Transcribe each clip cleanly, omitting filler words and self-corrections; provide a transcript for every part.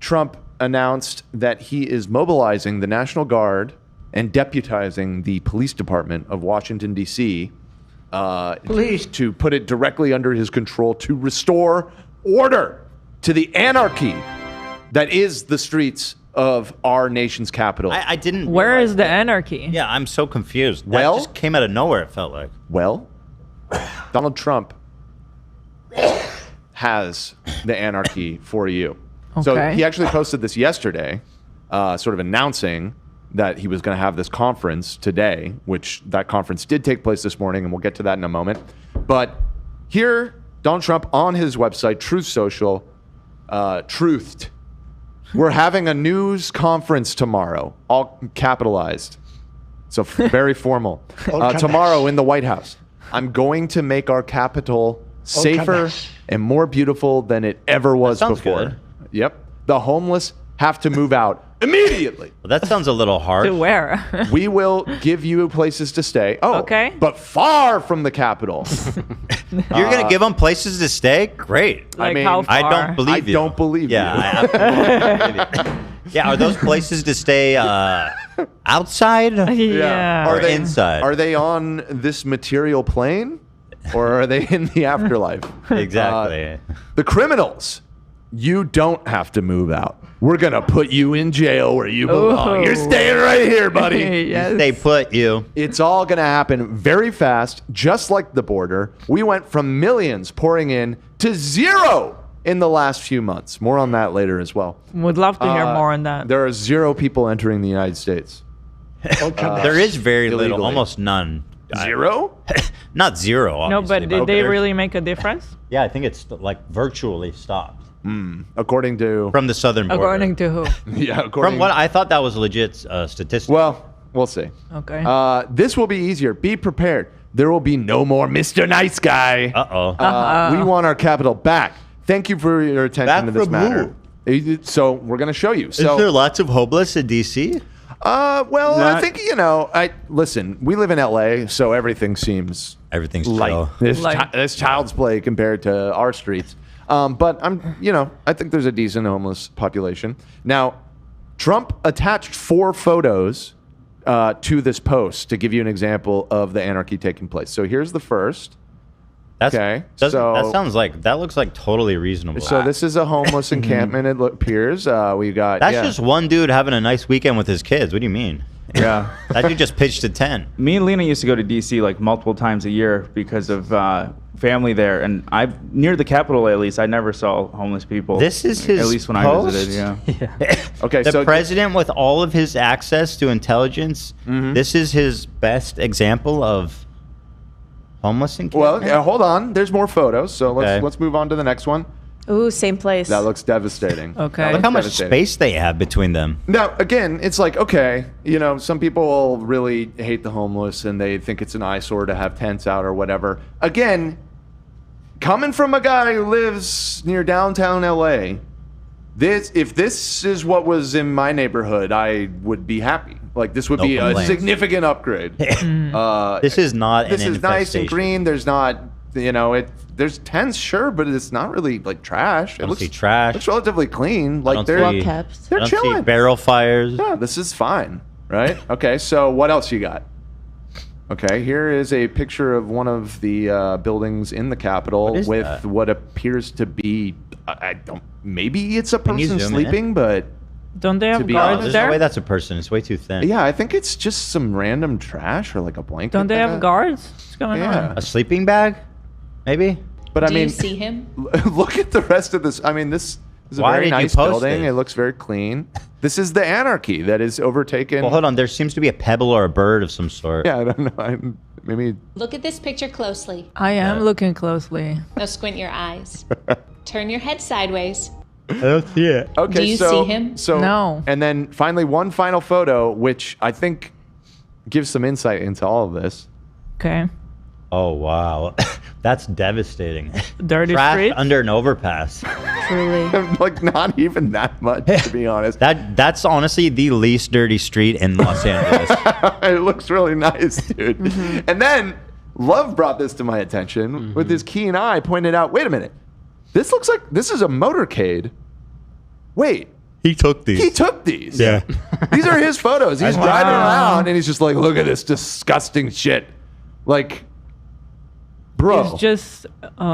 Trump announced that he is mobilizing the National Guard and deputizing the police department of Washington, D.C. To put it directly under his control to restore order to the anarchy that is the streets of our nation's capital. I didn't. Where is the anarchy? Yeah, I'm so confused. That Well- just came out of nowhere, it felt like. Well, Donald Trump has the anarchy for you. So Okay. he actually posted this yesterday, sort of announcing that he was going to have this conference today, which that conference did take place this morning, and we'll get to that in a moment. But here, Donald Trump on his website, Truth Social, truthed. We're having a news conference tomorrow, all capitalized. So very formal. Tomorrow in the White House. I'm going to make our capital safer and more beautiful than it ever was sounds before. good. Yep. The homeless have to move out immediately. Well, that sounds a little hard. To where? We will give you places to stay. Oh, Okay. But far from the capital. You're going to give them places to stay? Great. Like mean, how far? I don't believe you. don't believe yeah, you. I absolutely believe you. Yeah, are those places to stay outside? Yeah. Or inside? Are they on this material plane? Or are they in the afterlife? Exactly. The criminals, you don't have to move out. We're going to put you in jail where you belong. Ooh. You're staying right here, buddy. Yes. They put you. It's all going to happen very fast, just like the border. We went from millions pouring in to zero in the last few months. More on that later as well. Would love to hear more on that. There are 0 people entering the United States. There is very little, illegally. almost none. 0? Not zero, No, obviously. but did they okay. really make a difference? Yeah, I think it's like virtually stopped. According to... From the southern border. According to who? yeah, according... From what I thought that was a legit statistic. Well, we'll see. Okay. This will be easier. Be prepared. There will be no more Mr. Nice Guy. Uh-oh. We want our capital back. Thank you for your attention Back to this from matter. So we're going to show you. Is there lots of homeless in D.C.? Well, I think, listen, we live in L.A., so everything seems Everything's light. chill. This child's play compared to our streets. But I think there's a decent homeless population. Now, Trump attached 4 photos to this post to give you an example of the anarchy taking place. So here's the first. That's, Okay, that so- sounds like, that looks like totally reasonable. So this is a homeless encampment, it appears. We got... That's just one dude having a nice weekend with his kids. What do you mean? Yeah. That dude just pitched a tent. Me and Lena used to go to DC like multiple times a year because of family there, and near the Capitol at least I never saw homeless people. This is his at least when post? I visited. Yeah. Okay, The so... president with all of his access to intelligence, this is his best example of homeless encampment? Well, yeah, hold on. There's more photos, so Okay. let's move on to the next one. Ooh, same place. That looks devastating. Okay. That Look looks how much devastating. space they have between them. Now, again, it's like, okay, some people really hate the homeless and they think it's an eyesore to have tents out or whatever. Again, coming from a guy who lives near downtown LA, if this is what was in my neighborhood, I would be happy. Like, this would No be a complaints. significant upgrade. This is not This an is nice and infestation. green. There's not, there's tents, sure, but it's not really like trash. I don't see trash. Looks relatively clean. Like don't they're see- Well kept. they're I don't see chilling. barrel fires. Yeah, this is fine, right? Okay, so what else you got? Okay, here is a picture of one of the buildings in the Capitol What is with that? what appears to be, I don't, maybe it's a Can you person zoom in? sleeping, but Don't they have be Oh, guards there's there? no way that's a person. It's way too thin. yeah, I think it's just some random trash or like a blanket. Don't they that- have guards? What's going Yeah. A sleeping bag? Maybe? But I Do mean, you see him? look at the rest of this. I mean, this is a Why very did you nice post building. this? It looks very clean. This is the anarchy that is overtaken. Well, hold on. There seems to be a pebble or a bird of some sort. Yeah, I don't know. Maybe Look at this picture closely. I am looking closely. Now squint your eyes. Turn your head sideways. I don't see it. okay. Do you so, see him? So No. And then finally, one final photo, which I think gives some insight into all of this. Okay. Oh, wow. That's devastating. Dirty Trash streets? under an overpass. Truly. Like not even that much, to be honest. That's honestly the least dirty street in Los Angeles. It looks really nice, dude. And then Love brought this to my attention with his keen eye, pointed out, wait a minute. This looks like this is a motorcade. Wait. He took these. He took these. Yeah. These are his photos. He's driving around and he's just like, look at this disgusting shit. Like, bro. He's just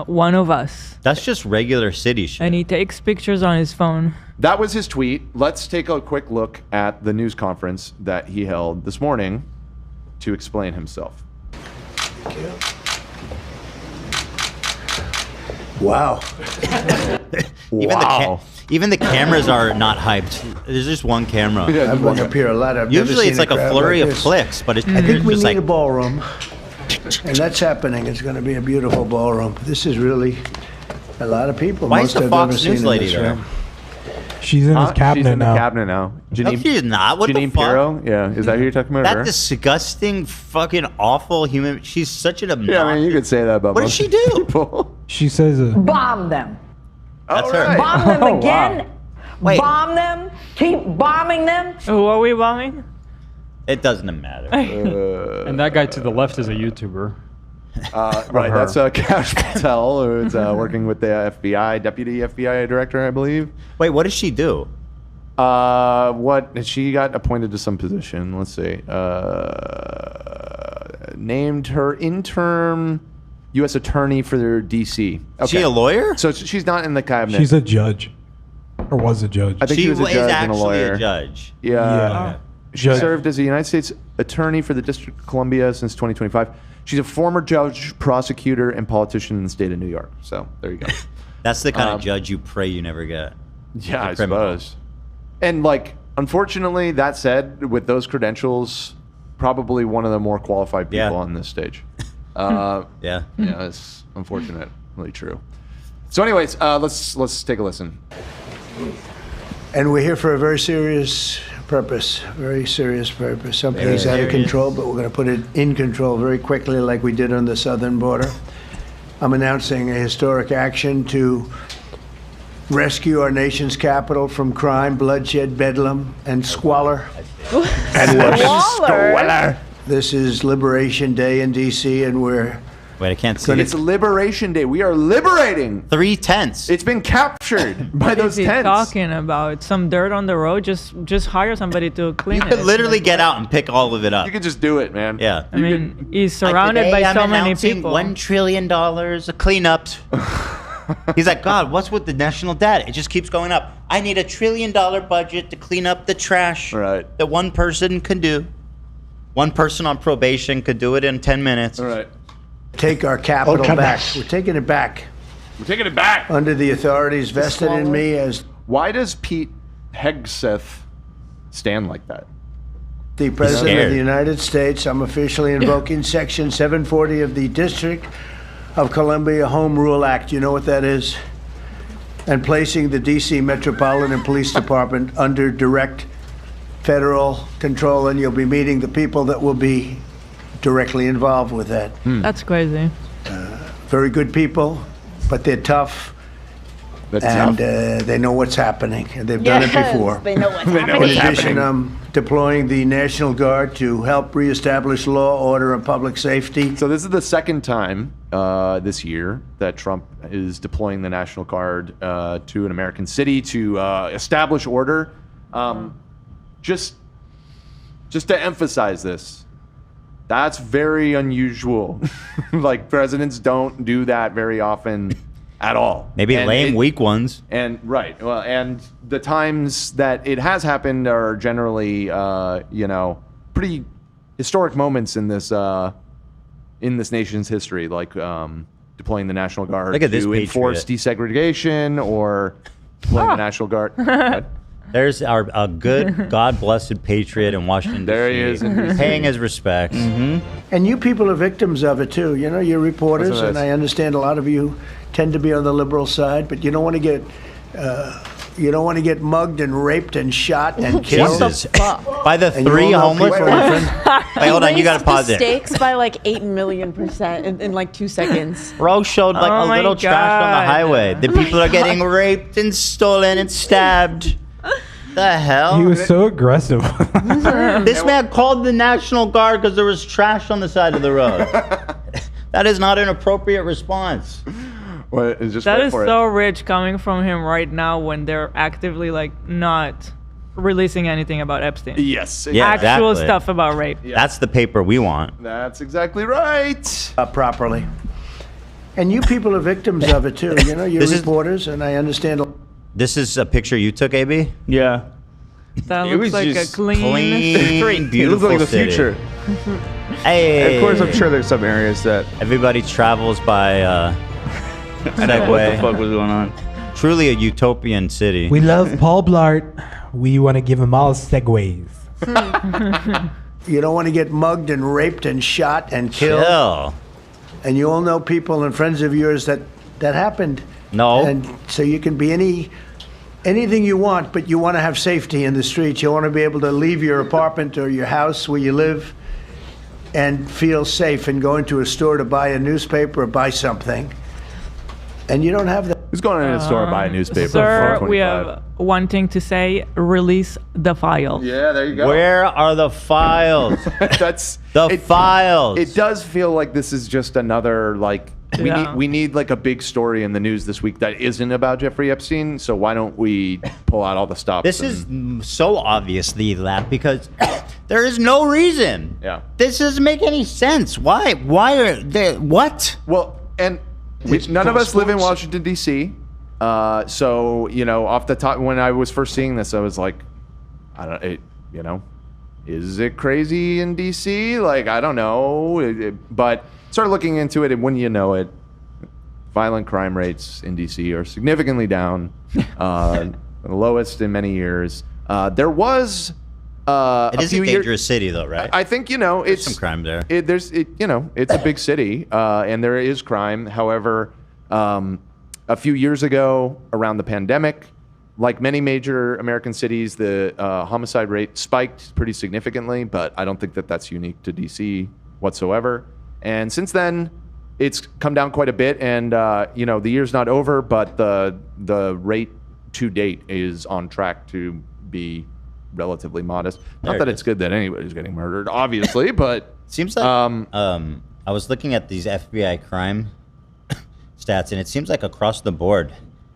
one of us. That's just regular city shit. And he takes pictures on his phone. That was his tweet. Let's take a quick look at the news conference that he held this morning to explain himself. Wow. Even the cameras are not hyped. There's just one camera. I've been up here a lot. I've never Usually seen it's like a crowd flurry like of this. clicks, but it's I think we just need like a ballroom, and that's happening. It's going to be a beautiful ballroom. This is really a lot of people. Why is Most the I've Fox ever seen News in lady this there? room. She's in his cabinet She's in now. the cabinet now. No, she's not. What Janine the fuck? Pirro? Yeah. Is that who you're talking about? That her? disgusting, fucking awful human. She's such an obnoxious. Yeah, I mean, you could say that about What did most she do? people. She says, Bomb them. That's All her. right. Bomb them again. Wait. Bomb them. Keep bombing them. Who are we bombing? It doesn't matter. And that guy to the left is a YouTuber. Right, her. that's Kash Patel, who's working with the FBI, Deputy FBI Director, I believe. Wait, what does she do? What she got appointed to some position? Let's see. Named her interim U.S. Attorney for their D.C. Is she a lawyer? So she's not in the cabinet. she's a judge. Or was a judge. I think She she was a is judge and a actually lawyer. a judge. Yeah. Yeah. She Judge. served as a United States Attorney for the District of Columbia since 2025. She's a former judge, prosecutor, and politician in the state of New York. So there you go. That's the kind of judge you pray you never get. Yeah, I criminal. suppose. And like, unfortunately, that said, with those credentials, probably one of the more qualified people Yeah. on this stage. Yeah. Yeah, it's unfortunately true. So, anyways, let's take a listen. And we're here for a very serious purpose. Very serious purpose. Something's out of control, but we're going to put it in control very quickly, like we did on the southern border. I'm announcing a historic action to rescue our nation's capital from crime, bloodshed, bedlam, and squalor. Waller. This is Liberation Day in D.C., and we're Wait, I can't see. It's Liberation Day. We are liberating. 3 tents. It's been captured by those What's he tents. talking about? Some dirt on the road? Just hire somebody to clean You it. could literally get out and pick all of it up. You can just do it, man. Yeah. I mean, he's surrounded by so many people. $1 trillion of cleanups. He's like, God, what's with the national debt? It just keeps going up. I need $1 trillion budget to clean up the trash Right. that one person can do. One person on probation could do it in 10 minutes. All right. take our capital back. We're taking it back We're taking it back. under the authorities vested in me as Why does Pete Hegseth stand like that? the President of scared. the United States. I'm officially invoking Section 740 of the District of Columbia Home Rule Act. You know what that is? And placing the D.C. Metropolitan Police Department under direct federal control, and you'll be meeting the people that will be directly involved with that. That's crazy. Very good people, but they're tough, That's and tough. they know what's happening, and they've done it before. They know what's They know happening. what's In addition, happening. I'm deploying the National Guard to help reestablish law, order, and public safety. So this is the second time this year that Trump is deploying the National Guard to an American city to establish order. Just to emphasize this, that's very unusual. Like, presidents don't do that very often at all. Maybe And lame weak ones. And right, well, and the times that it has happened are generally, pretty historic moments in this nation's history, like deploying the National Guard Look at this to enforce desegregation, or deploying the National Guard. What? There's a good, God-blessed patriot in Washington, There he D.C., is in D.C. paying his respects. And you people are victims of it too. You know, you're reporters, That's what it and is. I understand a lot of you tend to be on the liberal side, but you don't want to get mugged and raped and shot and killed. Jesus. By the And you 3 all know homeless. people- Wait, hold on, you got to pause the it. stakes by like 8,000,000% in like 2 seconds. Bro showed like Oh a my little trash on the God. highway. The people are getting raped and stolen and stabbed. The hell? He was so aggressive. This man called the National Guard because there was trash on the side of the road. That is not an appropriate response. What is just That wait is for so it. rich coming from him right now when they're actively like not releasing anything about Epstein. Yes. Yeah, Actual exactly. stuff about rape. That's the paper we want. That's exactly right. Properly. And you people are victims of it too. You know, you're This is- reporters, and I understand. This is a picture you took, AB? Yeah. That It looks was like a just clean street. It looks beautiful like the city. future. Hey. Of course, I'm sure there's some areas that. Everybody travels by I know what the Segway. fuck was going on. Truly a utopian city. We love Paul Blart. We want to give him all segways. You don't want to get mugged and raped and shot and killed. Chill. And you all know people and friends of yours that happened. No. And so you can be anything you want, but you want to have safety in the streets. You want to be able to leave your apartment or your house where you live and feel safe and go into a store to buy a newspaper or buy something. And you don't have that. Who's going into the store to buy a newspaper? Sir, for we $4.25? have one thing to say. Release the file. Yeah, there you go. Where are the files? That's The files. It does feel like this is just another like Yeah. we need like a big story in the news this week that isn't about Jeffrey Epstein. So why don't we pull out all the stops? This is so obviously that because there is no reason. Yeah. This doesn't make any sense. Why? Why are there? What? well, and none of us live in Washington D.C. So you know, off the top, when I was first seeing this, I was like, I don't, you know, is it crazy in D.C.? Like I don't know, but started looking into it, and when you know it, violent crime rates in D.C. are significantly down, the lowest in many years. There was It a is few a years. dangerous city, though, right? I think you know it's some crime there. You know, it's a big city, and there is crime. However, a few years ago, around the pandemic, like many major American cities, the homicide rate spiked pretty significantly. But I don't think that that's unique to DC whatsoever. And since then, it's come down quite a bit. And you know, the year's not over, but the rate to date is on track to be relatively modest. Not There that it it's good that anybody's getting murdered, obviously, but Seems like I was looking at these FBI crime stats, and it seems like across the board,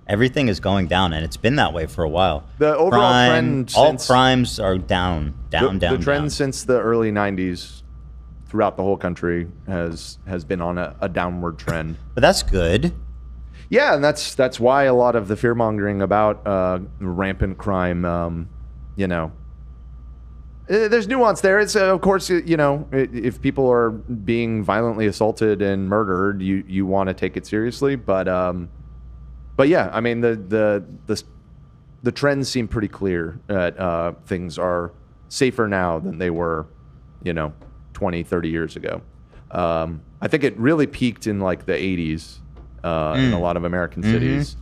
everything is going down, and it's been that way for a while. The overall trend all since- crimes are down. the trend since the early 90s throughout the whole country has been on a downward trend. But that's good. Yeah, and that's why a lot of the fear mongering about rampant crime, you know, there's nuance there. It's of course, you know, if people are being violently assaulted and murdered, you want to take it seriously. But yeah, I mean the trends seem pretty clear that things are safer now than they were, you know, 20, 30 years ago. I think it really peaked in like the 80s in a lot of American cities.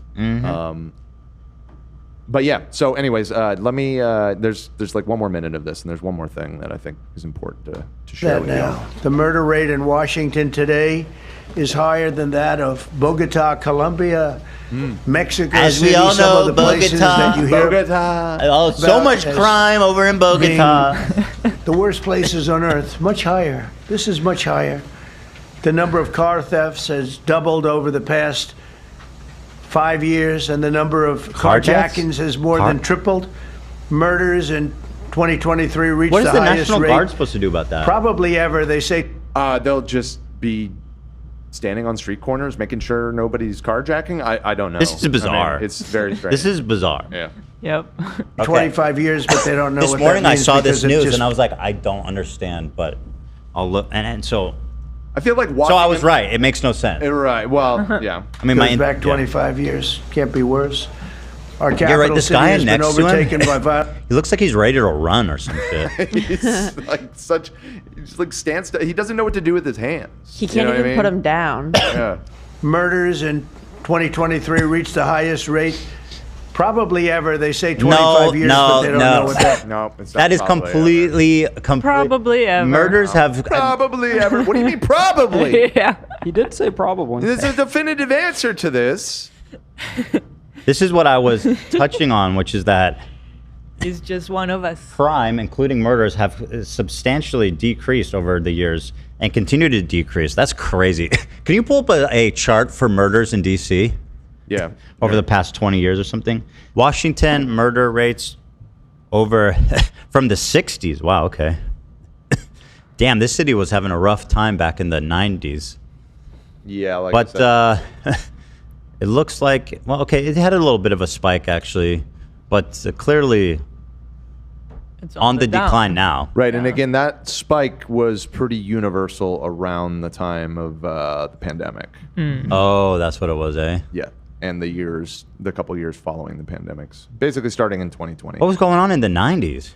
But yeah, so anyways, let me, there's like one more minute of this, and there's one more thing that I think is important to share That with now. you. The murder rate in Washington today is higher than that of Bogota, Colombia, Mexico As City, we all some know, of the places that you hear. Oh, so about much as crime over in Bogota. The worst places on earth, much higher. This is much higher. The number of car thefts has doubled over the past 5 years, and the number of Car thefts? carjackings has more than tripled. Murders in 2023 reached What is the highest National rate Guard supposed to do about that? probably ever. They say They'll just be standing on street corners, making sure nobody's carjacking. I don't know. This is I mean, bizarre. it's very strange. This is bizarre. Yeah. Yep. 25 years, but they don't know This what morning that I means saw this because it news just- and I was like, I don't understand, but I'll look. And so I feel like so I was right. It makes no sense. Right. Well, yeah. I mean, goes back 25 years. Can't be worse. Our capital right, this city guy has been next to him? overtaken by violence. He looks like he's ready to run or some shit. He's like such. He's like stands. He doesn't know what to do with his hands. He You can't know what even I put mean? him down. Yeah. Murders in 2023 reached the highest rate probably ever. They say 25 years, but they don't know what that. No, it's not That is probably Probably ever. Murders have. Probably ever. What do you mean probably? Yeah. He did say probably. There's a definitive answer to this. This is what I was touching on, which is that He's just one of us. crime, including murders, have substantially decreased over the years and continue to decrease. That's crazy. Can you pull up a chart for murders in D.C.? Yeah. Over the past 20 years or something? Washington murder rates over from the 60s. Wow, okay. Damn, this city was having a rough time back in the 90s. Yeah, like But it looks like, well, okay, it had a little bit of a spike actually, but clearly It's on the down. decline now. Right, and again, that spike was pretty universal around the time of the pandemic. Oh, that's what it was, eh? Yeah, and the couple years following the pandemics, basically starting in 2020. What was going on in the 90s?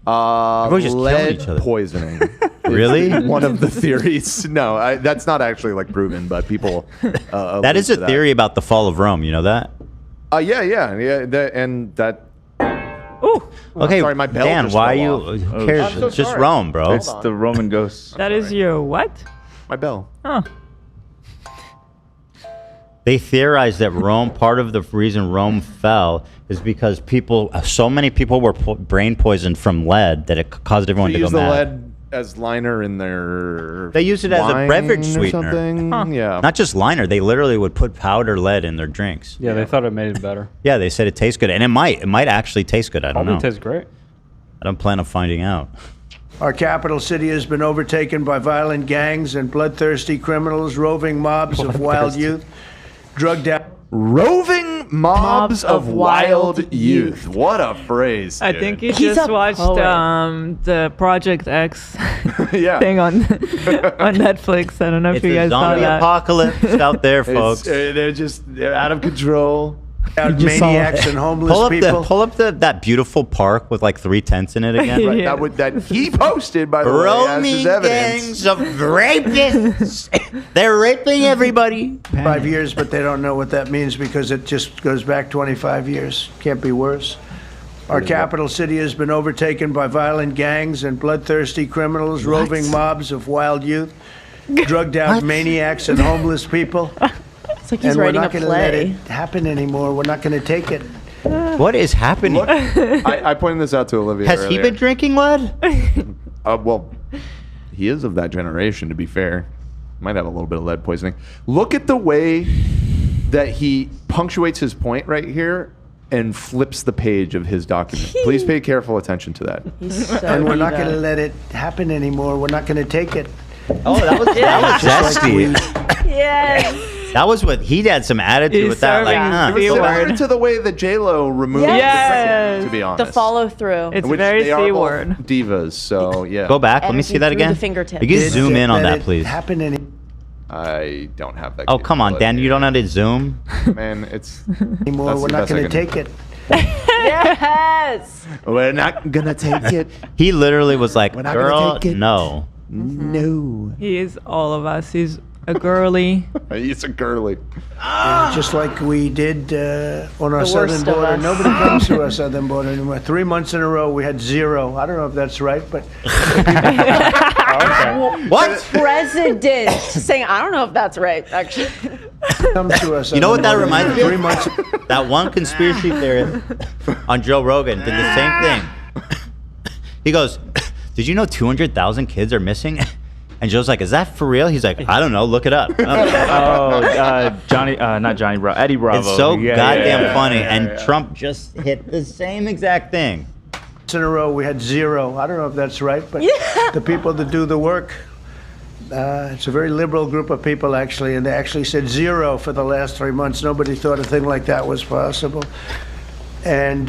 Everyone just killing Lead each other. poisoning. Really? One of the theories. No, that's not actually like proven, but people. That is a theory about the fall of Rome. You know that? Yeah. And that. Ooh, Okay, sorry, my bell Dan, just why are fell you? off. Who cares? I'm so It's just sorry. Rome, bro. It's the Roman ghosts. that is your what? My bell. Oh, They theorize that Rome, part of the reason Rome fell is because so many people were brain poisoned from lead that it caused everyone They to go use the mad. lead as liner in their. They use it as a wine beverage or sweetener. something. Yeah. Not just liner, they literally would put powder lead in their drinks. Yeah, they thought it made it better. Yeah, they said it tastes good, and it might actually taste good. I don't Probably know. tastes great. I don't plan on finding out. Our capital city has been overtaken by violent gangs and bloodthirsty criminals, roving mobs of wild youth, drugged out. Roving mobs of wild youth. What a phrase. I dude. think you He's just a watched poet. the Project X Yeah. thing on Netflix. I don't know if It's you a guys saw zombie that. apocalypse out there, folks. They're out of control. Out just saw- maniacs and homeless people. Pull up that beautiful park with like 3 tents in it again. Right, Yeah. that he posted, by the way, as Roaming his evidence. gangs of rapists. They're raping everybody. 5 years, but they don't know what that means because it just goes back 25 years. Can't be worse. Our capital city has been overtaken by violent gangs and bloodthirsty criminals, roving mobs of wild youth, drugged out maniacs and homeless people. It's like he's And we're writing a not going to let play. it happen anymore. We're not going to take it. What is happening? Look, I pointed this out to Olivia. Has he earlier. been drinking lead? Well, he is of that generation, to be fair. Might have a little bit of lead poisoning. Look at the way that he punctuates his point right here and flips the page of his document. Please pay careful attention to that. He's so And we're not diva. going to let it happen anymore. We're not going to take it. Oh, that was zesty. Yes. That was what he had some attitude He's with that. Like, serving huh. the Similar word. to the way that J-Lo removed Yes. the to be honest. The follow through. It's Which very they are C both word. divas, so yeah. Go back. Let me see that Energy through again. the fingertips. You can zoom in on Let that, it please. happen any- I don't have that. Oh, come on, Dan. You don't know how to zoom? Man, it's anymore. That's We're the not best I going to can take it. Yes. we're not gonna take it. He literally was like, not gonna girl, take it." no. No. He is all of us. He's a girly. It's a girly. Just like we did on our The southern worst of border. us. Nobody comes through our southern border anymore. 3 months in a row, we had 0. I don't know if that's right, but What? President saying, I don't know if that's right, actually. come through our southern You know what that border. reminds me 3 of? months. That one conspiracy theorist on Joe Rogan did the same thing. He goes, did you know 200,000 kids are missing? And Joe's like, is that for real? He's like, I don't know. Look it up. Johnny, not Johnny Bravo, Eddie Bravo. It's so Yeah, goddamn yeah, funny. yeah, and yeah. Trump just hit the same exact thing. In a row, we had 0. I don't know if that's right, but the people that do the work, it's a very liberal group of people, actually, and they actually said 0 for the last 3 months. Nobody thought a thing like that was possible. And,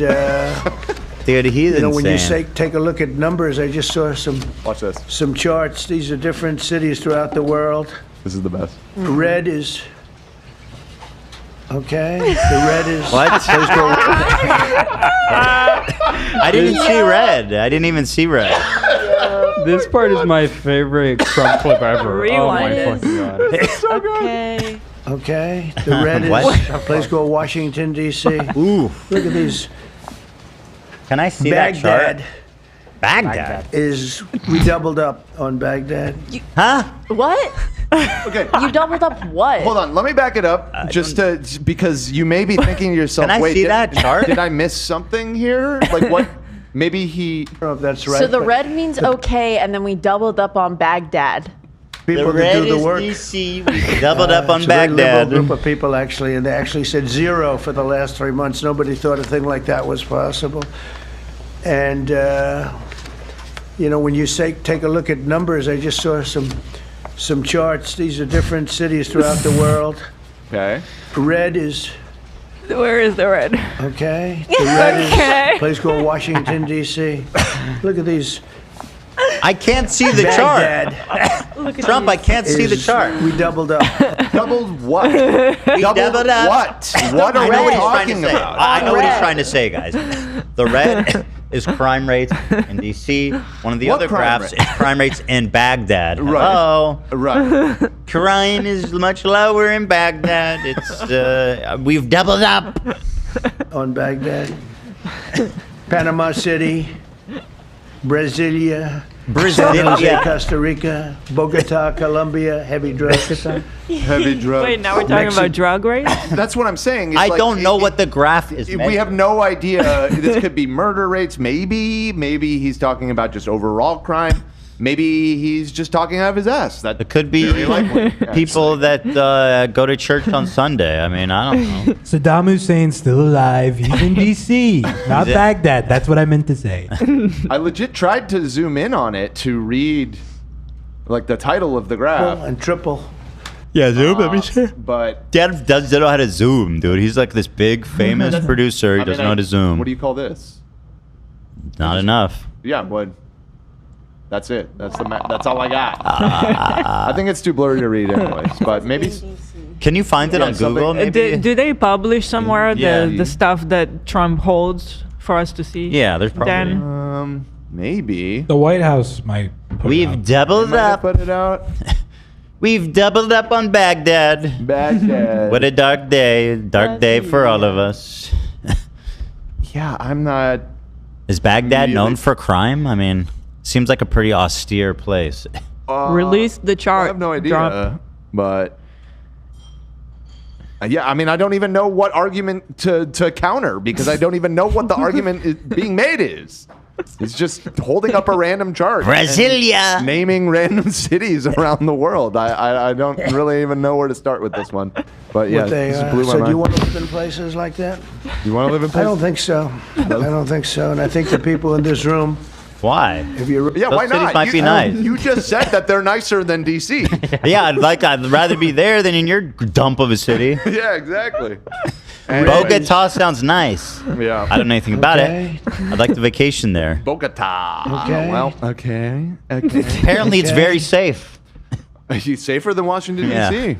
Dude, he's you know, when you insane. say, take a look at numbers, I just saw Watch this. some charts. These are different cities throughout the world. This is the best. Red is, okay, the red is. What? I didn't see red. I didn't even see red. This part is my favorite Trump clip ever. Oh my Rewind. fucking god. Okay. Okay, the red is What? a place called Washington, D.C. Ooh. Look at these. Can I see that Baghdad chart? Baghdad. is, we doubled up on Baghdad. Huh? What? Okay. You doubled up what? Hold on, let me back it up because you may be thinking to yourself, Can I wait, see that chart? Did I miss something here? Like what? Maybe he. I don't know if that's right. So the but red means okay, and then we doubled up on Baghdad. people The that red do the is work. DC. We doubled up on It's a very liberal Baghdad. group of people, actually, and they actually said 0 for the last 3 months. Nobody thought a thing like that was possible. And, when you take a look at numbers, I just saw some charts. These are different cities throughout the world. Okay. Red is, Where is the red? okay? The red Okay. is a place called Washington, D.C. Look at these. I can't see the chart. Baghdad Trump, I can't see the is- chart. We doubled up. Doubled what? doubled up. What? What are I know we what he's trying to talking say. about? I know what he's red. trying to say, guys. The red is crime rates in DC. One of the What other crime graphs rate? is crime rates in Baghdad. Right. Hello. Right. Crime is much lower in Baghdad. It's we've doubled up. On Baghdad, Panama City, Brasilia, San Jose, Brasilia. Costa Rica, Bogota, Colombia, heavy drugs. Heavy drugs. Wait, now we're talking about drug rates? That's what I'm saying. It's I like, don't know what the graph is. We have no idea. This could be murder rates. Maybe he's talking about just overall crime. Maybe he's just talking out of his ass. That It could be very likely. people that go to church on Sunday. I mean, I don't know. Saddam Hussein's still alive. He's in D.C., not He's in- Baghdad. That's what I meant to say. I legit tried to zoom in on it to read, like the title of the graph. And triple. Yeah, zoom. Let me see. But Dad doesn't know how to zoom, dude. He's like this big, famous producer. He I mean, doesn't know how to zoom. What do you call this? Not enough. Yeah, but that's it. That's all I got. I think it's too blurry to read, anyways. But maybe. Can you find it Yeah, on something- Google? Maybe. Do they publish somewhere Yeah. the stuff that Trump holds for us to see? Yeah, there's probably. Dan? Maybe. The White House might put it We've out. doubled Might have up. put it out. We've doubled up on Baghdad. Baghdad. What a dark day. Dark day for all of us. Yeah, I'm not. Is Baghdad Really? known for crime? I mean, seems like a pretty austere place. Release the chart. I have no idea. Drop. But. Yeah, I mean, I don't even know what argument to counter because I don't even know what the argument is being made is. It's just holding up a random chart. and Brasilia. naming random cities around the world. I don't really even know where to start with this one. But yeah, What they, this blew my so do you mind. want to live in places like that? You want to live in I places? don't think so. I don't think so. And I think the people in this room, Why? if you're Yeah, Those why cities not? might be nice. You just said that they're nicer than DC. Yeah, I'd rather be there than in your dump of a city. Yeah, exactly. Bogota sounds nice. Yeah. I don't know anything about Okay. it. I'd like the vacation there. Bogota. Okay. Well, okay. Apparently, it's Okay. very safe. Are you safer than Washington, Yeah. D.C.?